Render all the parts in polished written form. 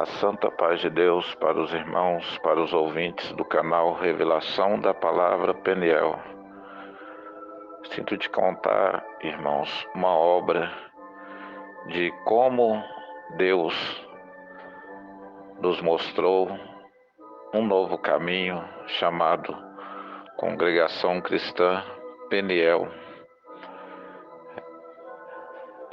A santa paz de Deus para os irmãos, para os ouvintes do canal Revelação da Palavra Peniel. Sinto te contar, irmãos, uma obra de como Deus nos mostrou um novo caminho chamado Congregação Cristã Peniel.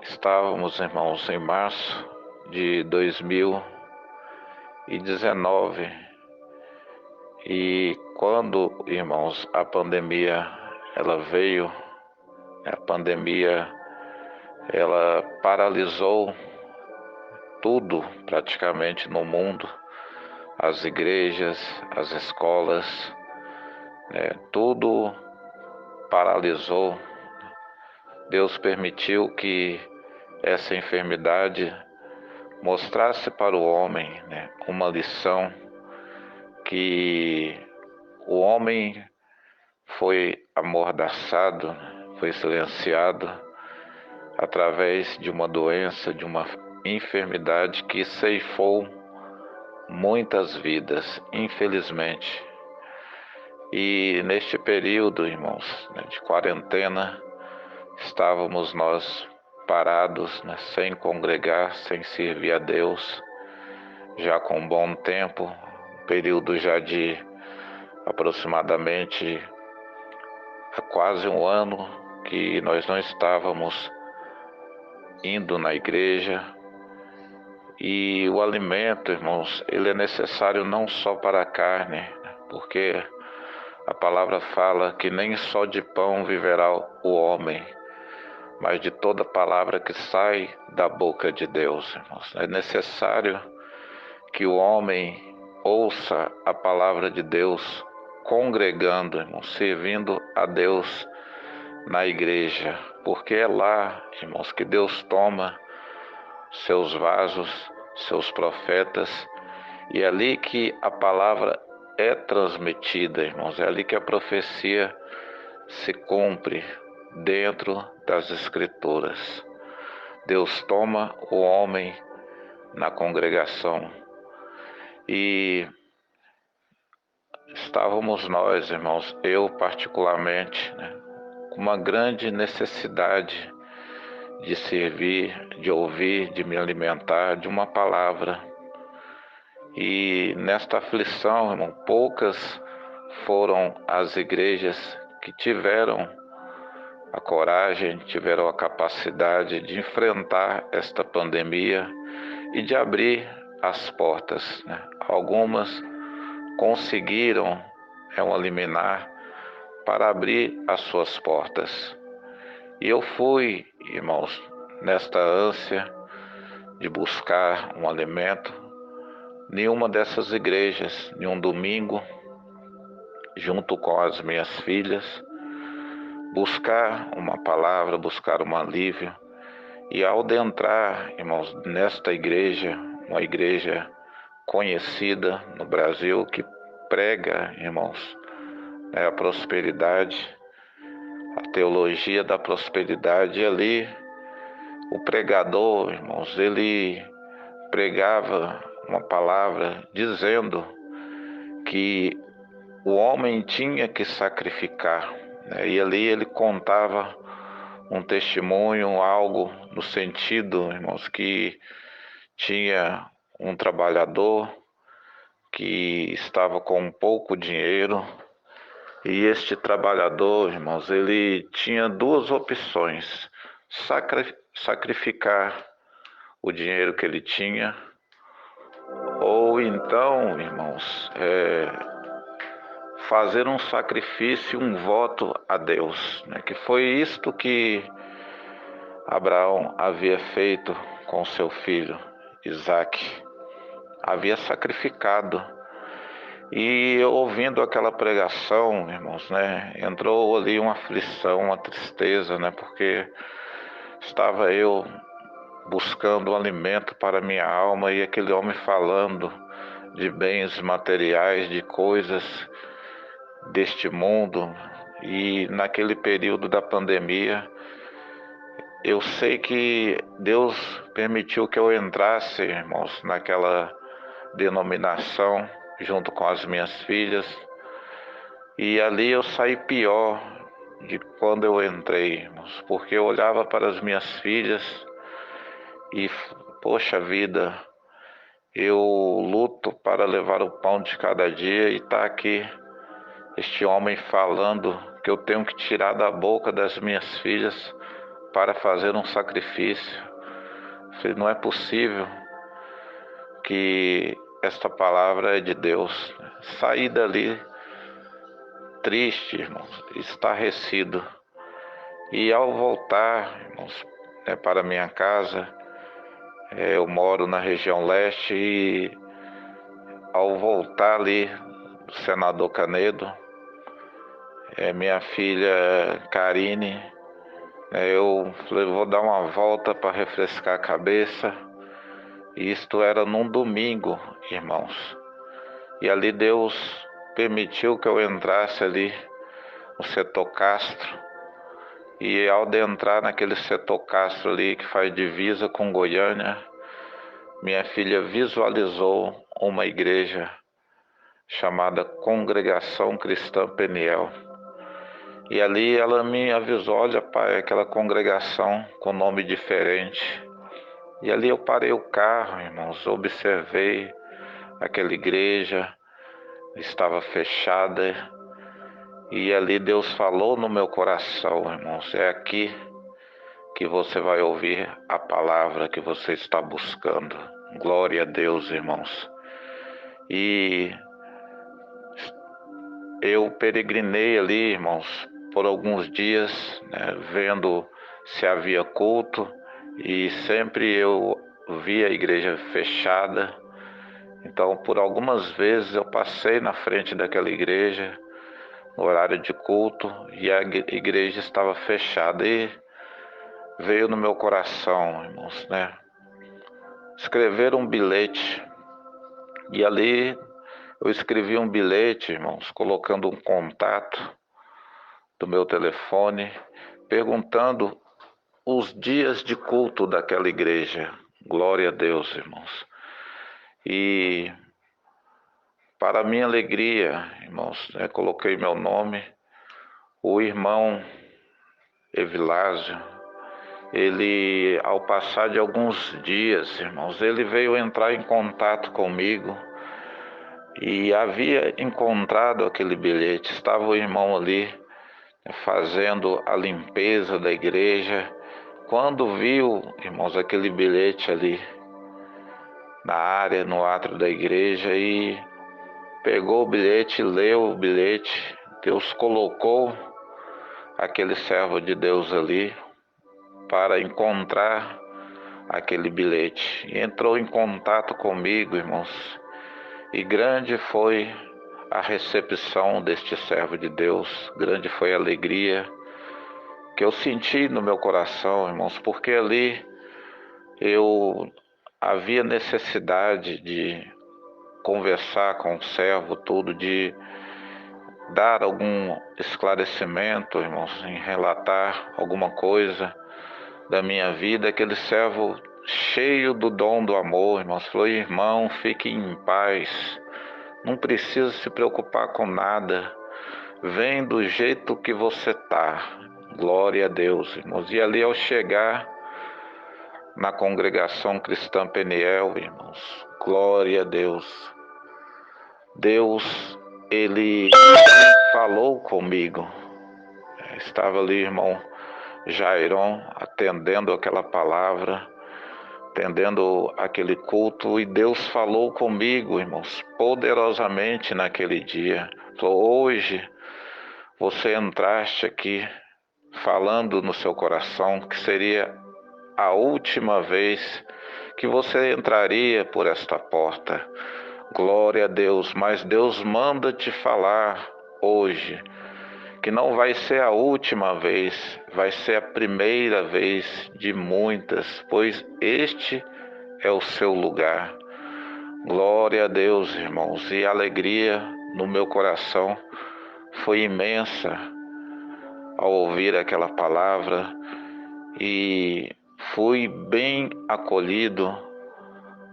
Estávamos, irmãos, em março de 2019 e quando, irmãos, a pandemia ela veio, ela paralisou tudo praticamente no mundo, as igrejas, as escolas, tudo paralisou. Deus permitiu que essa enfermidade mostrasse para o homem, uma lição que o homem foi amordaçado, foi silenciado através de uma doença, de uma enfermidade que ceifou muitas vidas, infelizmente. E neste período, irmãos, de quarentena, estávamos nós parados, sem congregar, sem servir a Deus, já com um bom tempo, período já de aproximadamente há quase um ano que nós não estávamos indo na igreja. E o alimento, irmãos, ele é necessário não só para a carne, porque a palavra fala que nem só de pão viverá o homem, mas de toda palavra que sai da boca de Deus, irmãos. É necessário que o homem ouça a palavra de Deus, congregando, irmãos, servindo a Deus na igreja, porque é lá, irmãos, que Deus toma seus vasos, seus profetas, e é ali que a palavra é transmitida, irmãos, é ali que a profecia se cumpre dentro das Escrituras. Deus toma o homem na congregação e estávamos nós, irmãos, eu particularmente, com uma grande necessidade de servir, de ouvir, de me alimentar de uma palavra. E nesta aflição, irmão, poucas foram as igrejas que tiveram a coragem, tiveram a capacidade de enfrentar esta pandemia e de abrir as portas. Algumas conseguiram um liminar para abrir as suas portas. E eu fui, irmãos, nesta ânsia de buscar um alimento, nenhuma dessas igrejas, em um domingo, junto com as minhas filhas, buscar uma palavra, buscar um alívio. E ao adentrar, irmãos, nesta igreja, uma igreja conhecida no Brasil, que prega, irmãos, a prosperidade, a teologia da prosperidade, e ali o pregador, irmãos, ele pregava uma palavra dizendo que o homem tinha que sacrificar, e ali ele contava um testemunho, algo no sentido, irmãos, que tinha um trabalhador que estava com pouco dinheiro, e este trabalhador, irmãos, ele tinha duas opções: sacrificar o dinheiro que ele tinha, ou então, irmãos, fazer um sacrifício, um voto a Deus, que foi isto que Abraão havia feito com seu filho Isaque. Havia sacrificado. E ouvindo aquela pregação, irmãos, entrou ali uma aflição, uma tristeza, porque estava eu buscando um alimento para minha alma e aquele homem falando de bens materiais, de coisas deste mundo. E naquele período da pandemia, eu sei que Deus permitiu que eu entrasse, irmãos, naquela denominação, junto com as minhas filhas. E ali eu saí pior de quando eu entrei, irmãos, porque eu olhava para as minhas filhas e, poxa vida, eu luto para levar o pão de cada dia e tá aqui este homem falando que eu tenho que tirar da boca das minhas filhas para fazer um sacrifício. Eu falei, não é possível que esta palavra é de Deus. Saí dali triste, irmãos, estarrecido. E ao voltar, irmãos, para minha casa, eu moro na região leste e ao voltar ali do Senador Canedo, minha filha Karine, eu falei, vou dar uma volta para refrescar a cabeça. E isto era num domingo, irmãos. E ali Deus permitiu que eu entrasse ali no setor Castro. E ao adentrar naquele setor Castro ali, que faz divisa com Goiânia, minha filha visualizou uma igreja chamada Congregação Cristã Peniel. E ali ela me avisou, olha pai, aquela congregação com nome diferente. E ali eu parei o carro, irmãos, observei aquela igreja, estava fechada. E ali Deus falou no meu coração, irmãos, é aqui que você vai ouvir a palavra que você está buscando. Glória a Deus, irmãos. E eu peregrinei ali, irmãos, por alguns dias, vendo se havia culto, e sempre eu via a igreja fechada. Então, por algumas vezes eu passei na frente daquela igreja, no horário de culto, e a igreja estava fechada. E veio no meu coração, irmãos, escrever um bilhete. E ali eu escrevi um bilhete, irmãos, colocando um contato do meu telefone, perguntando os dias de culto daquela igreja. Glória a Deus, irmãos. E para minha alegria, irmãos, coloquei meu nome. O irmão Evilásio, ele, ao passar de alguns dias, irmãos, ele veio entrar em contato comigo e havia encontrado aquele bilhete. Estava o irmão ali fazendo a limpeza da igreja, quando viu, irmãos, aquele bilhete ali na área, no átrio da igreja, e pegou o bilhete, leu o bilhete. Deus colocou aquele servo de Deus ali para encontrar aquele bilhete. E entrou em contato comigo, irmãos, e grande foi a recepção deste servo de Deus, grande foi a alegria que eu senti no meu coração, irmãos, porque ali eu havia necessidade de conversar com o servo, tudo, de dar algum esclarecimento, irmãos, em relatar alguma coisa da minha vida. Aquele servo cheio do dom do amor, irmãos, falou, irmão, fique em paz, não precisa se preocupar com nada, vem do jeito que você está. Glória a Deus, irmãos. E ali ao chegar na congregação cristã Peniel, irmãos, glória a Deus. Deus, ele falou comigo. Estava ali, irmão Jairon, atendendo aquela palavra, atendendo aquele culto, e Deus falou comigo, irmãos, poderosamente naquele dia. Falou, hoje você entraste aqui falando no seu coração que seria a última vez que você entraria por esta porta. Glória a Deus, mas Deus manda te falar hoje que não vai ser a última vez, vai ser a primeira vez de muitas, pois este é o seu lugar. Glória a Deus, irmãos, e a alegria no meu coração foi imensa ao ouvir aquela palavra, e fui bem acolhido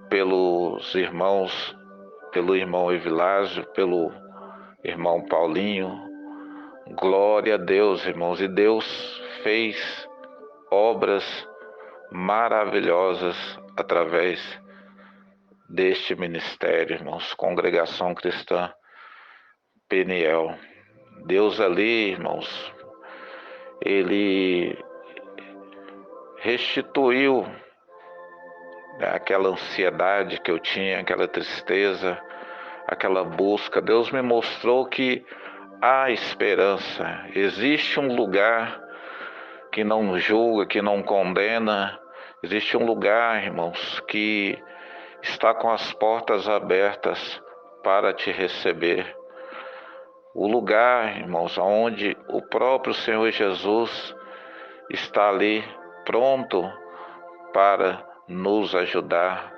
pelos irmãos pelo irmão Evilásio, pelo irmão Paulinho. Glória a Deus, irmãos. E Deus fez obras maravilhosas através deste ministério, irmãos. Congregação Cristã Peniel. Deus ali, irmãos, Ele restituiu, né, aquela ansiedade que eu tinha, aquela tristeza, aquela busca. Deus me mostrou que há esperança. Existe um lugar que não julga, que não condena. Existe um lugar, irmãos, que está com as portas abertas para te receber. O lugar, irmãos, onde o próprio Senhor Jesus está ali pronto para nos ajudar.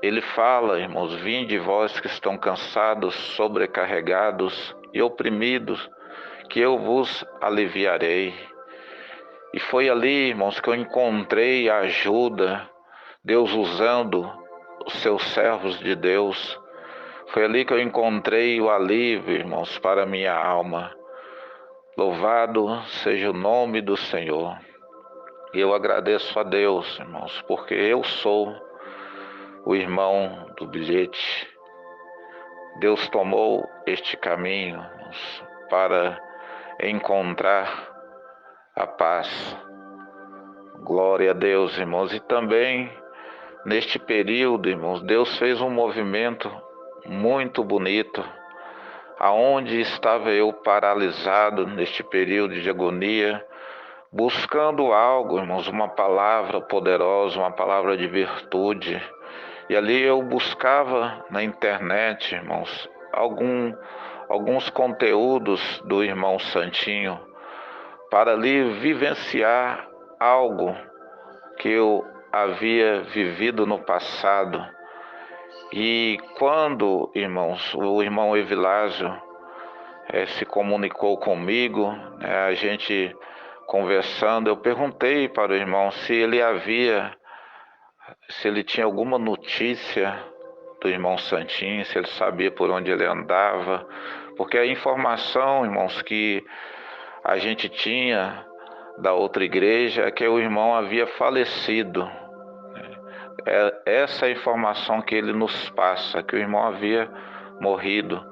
Ele fala, irmãos, vinde vós que estão cansados, sobrecarregados e oprimidos, que eu vos aliviarei. E foi ali, irmãos, que eu encontrei a ajuda, Deus usando os seus servos de Deus. Foi ali que eu encontrei o alívio, irmãos, para a minha alma. Louvado seja o nome do Senhor. E eu agradeço a Deus, irmãos, porque eu sou o irmão do bilhete. Deus tomou este caminho, irmãos, para encontrar a paz. Glória a Deus, irmãos. E também, neste período, irmãos, Deus fez um movimento muito bonito, aonde estava eu paralisado neste período de agonia, buscando algo, irmãos, uma palavra poderosa, uma palavra de virtude. E ali eu buscava na internet, irmãos, alguns conteúdos do irmão Santinho, para ali vivenciar algo que eu havia vivido no passado. E quando, irmãos, o irmão Evilásio se comunicou comigo, a gente conversando, eu perguntei para o irmão se ele tinha alguma notícia do irmão Santinho, se ele sabia por onde ele andava, porque a informação, irmãos, que a gente tinha da outra igreja é que o irmão havia falecido. É essa informação que ele nos passa, que o irmão havia morrido.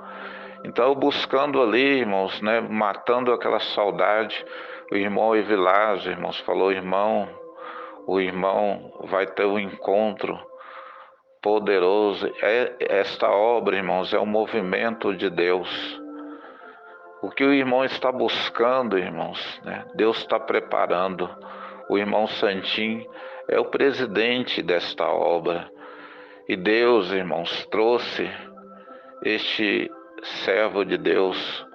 Então, eu buscando ali, irmãos, né, matando aquela saudade, o irmão Evilásio, irmãos, falou, o irmão vai ter um encontro poderoso. Esta obra, irmãos, é um movimento de Deus. O que o irmão está buscando, irmãos, né, Deus está preparando. O irmão Santinho é o presidente desta obra. E Deus, irmãos, trouxe este servo de Deus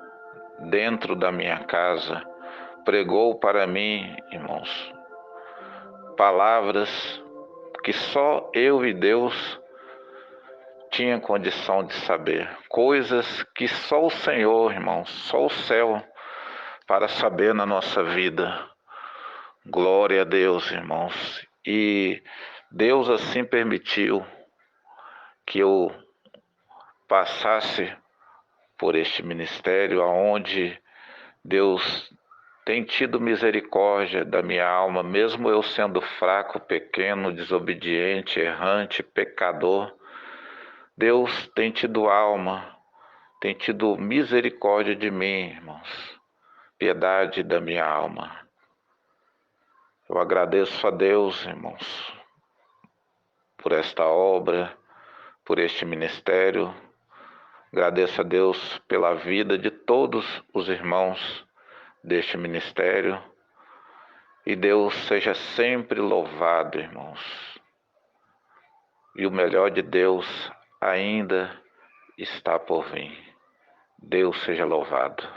dentro da minha casa, pregou para mim, irmãos, palavras que só eu e Deus tinha condição de saber, coisas que só o Senhor, irmãos, só o céu para saber na nossa vida. Glória a Deus, irmãos. E Deus assim permitiu que eu passasse por este ministério, aonde Deus tem tido misericórdia da minha alma, mesmo eu sendo fraco, pequeno, desobediente, errante, pecador. Deus tem tido alma, tem tido misericórdia de mim, irmãos, piedade da minha alma. Eu agradeço a Deus, irmãos, por esta obra, por este ministério. Agradeço a Deus pela vida de todos os irmãos deste ministério. E Deus seja sempre louvado, irmãos. E o melhor de Deus ainda está por vir. Deus seja louvado.